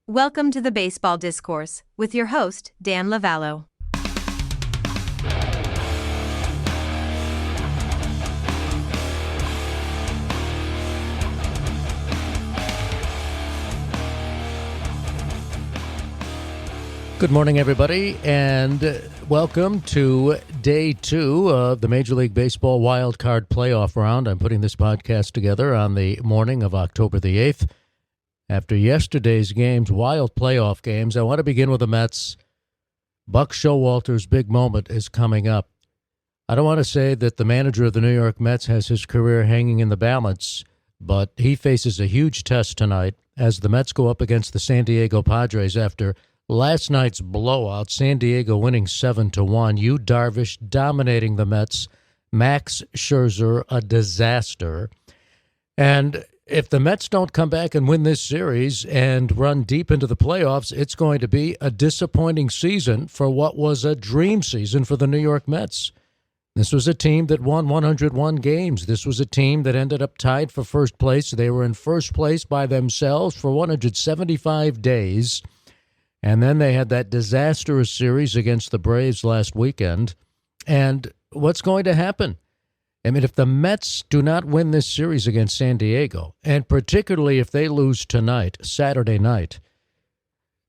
Welcome to the Baseball Discourse with your host, Dan Lavallo. Good morning, everybody, and welcome to Day 2 of the Major League Baseball Wild Card Playoff Round. I'm putting this podcast together on the morning of October the 8th. After yesterday's games, wild playoff games, I want to begin with the Mets. Buck Showalter's big moment is coming up. I don't want to say that the manager of the New York Mets has his career hanging in the balance, but he faces a huge test tonight as the Mets go up against the San Diego Padres after last night's blowout, San Diego winning 7-1. Yu Darvish dominating the Mets. Max Scherzer, a disaster. And if the Mets don't come back and win this series and run deep into the playoffs, it's going to be a disappointing season for what was a dream season for the New York Mets. This was a team that won 101 games. This was a team that ended up tied for first place. They were in first place by themselves for 175 days. And then they had that disastrous series against the Braves last weekend. And what's going to happen? I mean, if the Mets do not win this series against San Diego, and particularly if they lose tonight, Saturday night,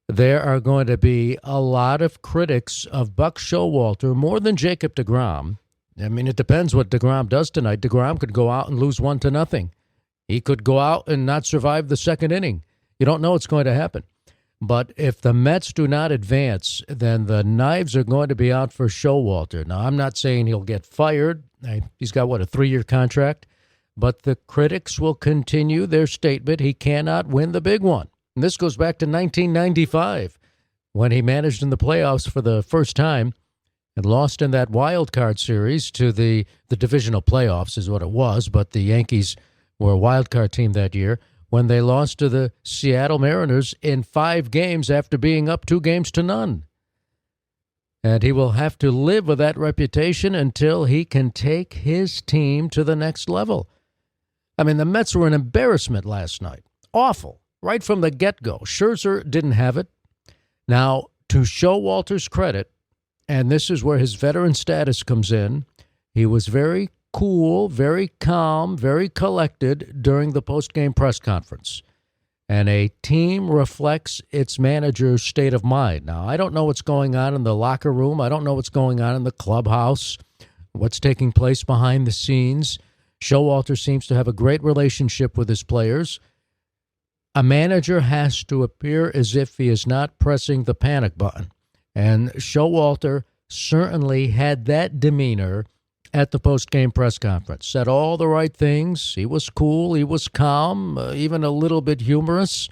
there are going to be a lot of critics of Buck Showalter, more than Jacob deGrom. I mean, it depends what deGrom does tonight. deGrom could go out and lose 1-0. He could go out and not survive the second inning. You don't know what's going to happen. But if the Mets do not advance, then the knives are going to be out for Showalter. Now, I'm not saying he'll get fired. He's got, a 3-year contract? But the critics will continue their statement he cannot win the big one. And this goes back to 1995 when he managed in the playoffs for the first time and lost in that wild card series to the divisional playoffs is what it was, but the Yankees were a wild card team that year, when they lost to the Seattle Mariners in 5 games after being up 2-0. And he will have to live with that reputation until he can take his team to the next level. I mean, the Mets were an embarrassment last night. Awful. Right from the get-go. Scherzer didn't have it. Now, to Showalter's credit, and this is where his veteran status comes in, he was very cool, very calm, very collected during the post-game press conference. And a team reflects its manager's state of mind. Now, I don't know what's going on in the locker room. I don't know what's going on in the clubhouse, what's taking place behind the scenes. Showalter seems to have a great relationship with his players. A manager has to appear as if he is not pressing the panic button. And Showalter certainly had that demeanor at the post-game press conference. Said all the right things. He was cool. He was calm, even a little bit humorous.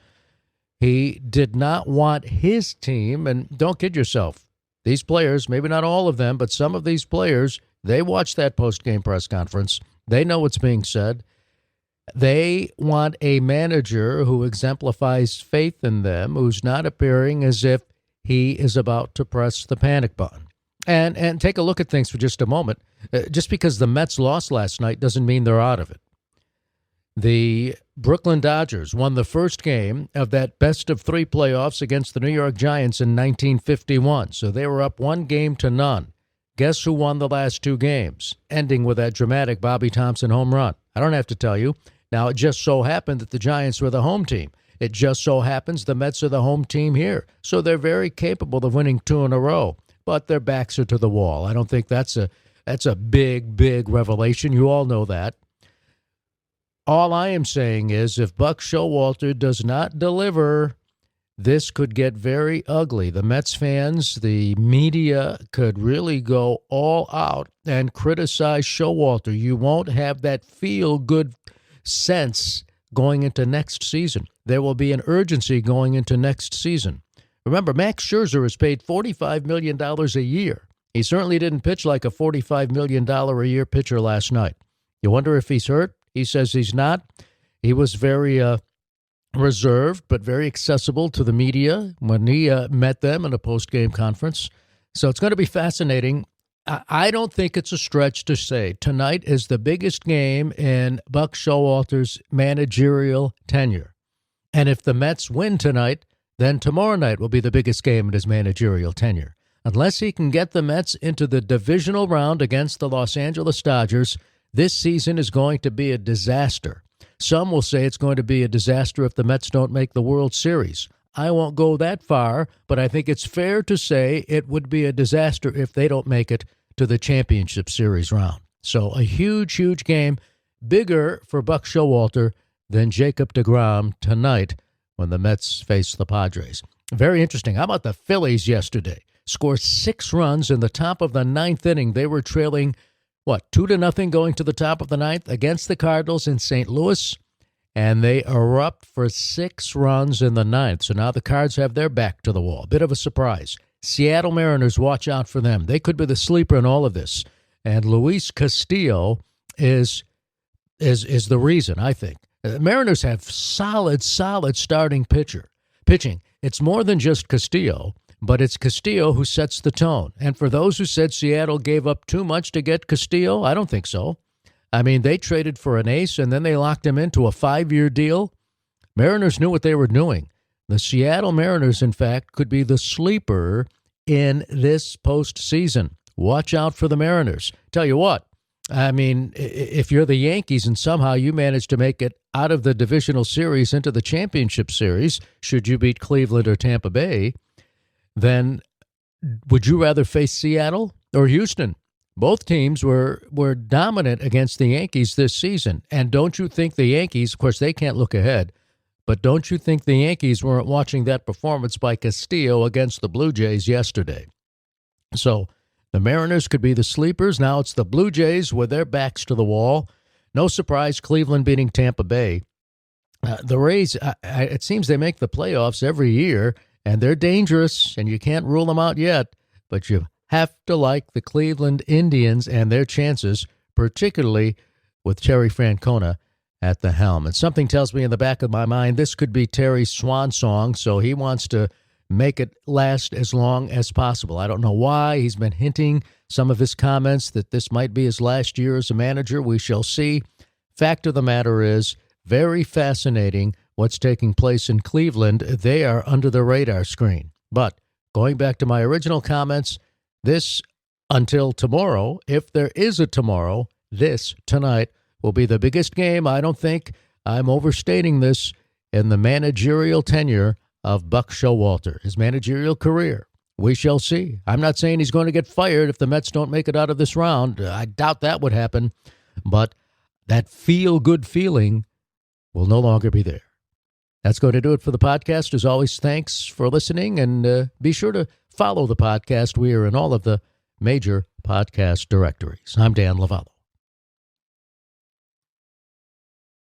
He did not want his team, and don't kid yourself, these players, maybe not all of them, but some of these players, they watch that post-game press conference. They know what's being said. They want a manager who exemplifies faith in them, who's not appearing as if he is about to press the panic button. And take a look at things for just a moment. Just because the Mets lost last night doesn't mean they're out of it. The Brooklyn Dodgers won the first game of that best-of-3 playoffs against the New York Giants in 1951. So they were up 1-0. Guess who won the last 2 games, ending with that dramatic Bobby Thompson home run? I don't have to tell you. Now, it just so happened that the Giants were the home team. It just so happens the Mets are the home team here. So they're very capable of winning 2 in a row. But their backs are to the wall. I don't think that's a big revelation. You all know that. All I am saying is if Buck Showalter does not deliver, this could get very ugly. The Mets fans, the media could really go all out and criticize Showalter. You won't have that feel-good sense going into next season. There will be an urgency going into next season. Remember, Max Scherzer is paid $45 million a year. He certainly didn't pitch like a $45 million a year pitcher last night. You wonder if he's hurt? He says he's not. He was very reserved, but very accessible to the media when he met them in a post-game conference. So it's going to be fascinating. I don't think it's a stretch to say tonight is the biggest game in Buck Showalter's managerial tenure. And if the Mets win tonight, then tomorrow night will be the biggest game in his managerial tenure. Unless he can get the Mets into the divisional round against the Los Angeles Dodgers, this season is going to be a disaster. Some will say it's going to be a disaster if the Mets don't make the World Series. I won't go that far, but I think it's fair to say it would be a disaster if they don't make it to the championship series round. So a huge, huge game, bigger for Buck Showalter than Jacob deGrom tonight when the Mets face the Padres. Very interesting. How about the Phillies yesterday? Scored 6 runs in the top of the 9th inning. They were trailing, 2-0 going to the top of the 9th against the Cardinals in St. Louis, and they erupt for 6 runs in the 9th. So now the Cards have their back to the wall. Bit of a surprise. Seattle Mariners, watch out for them. They could be the sleeper in all of this. And Luis Castillo is the reason, I think. The Mariners have solid starting pitching. It's more than just Castillo, but it's Castillo who sets the tone. And for those who said Seattle gave up too much to get Castillo, I don't think so. I mean, they traded for an ace, and then they locked him into a 5-year deal. Mariners knew what they were doing. The Seattle Mariners, in fact, could be the sleeper in this postseason. Watch out for the Mariners. Tell you what, I mean, if you're the Yankees and somehow you manage to make it out of the divisional series into the championship series, should you beat Cleveland or Tampa Bay, then would you rather face Seattle or Houston? Both teams were dominant against the Yankees this season. And don't you think the Yankees, of course, they can't look ahead, but don't you think the Yankees weren't watching that performance by Castillo against the Blue Jays yesterday? So the Mariners could be the sleepers. Now it's the Blue Jays with their backs to the wall. No surprise, Cleveland beating Tampa Bay. The Rays, it seems they make the playoffs every year, and they're dangerous, and you can't rule them out yet, but you have to like the Cleveland Indians and their chances, particularly with Terry Francona at the helm. And something tells me in the back of my mind this could be Terry's swan song, so he wants to make it last as long as possible. I don't know why. He's been hinting some of his comments that this might be his last year as a manager. We shall see. Fact of the matter is, very fascinating what's taking place in Cleveland. They are under the radar screen. But going back to my original comments, this until tomorrow, if there is a tomorrow, this tonight will be the biggest game. I don't think I'm overstating this in the managerial tenure of Buck Showalter, his managerial career. We shall see. I'm not saying he's going to get fired if the Mets don't make it out of this round. I doubt that would happen. But that feel-good feeling will no longer be there. That's going to do it for the podcast. As always, thanks for listening, and be sure to follow the podcast. We are in all of the major podcast directories. I'm Dan Lavallo.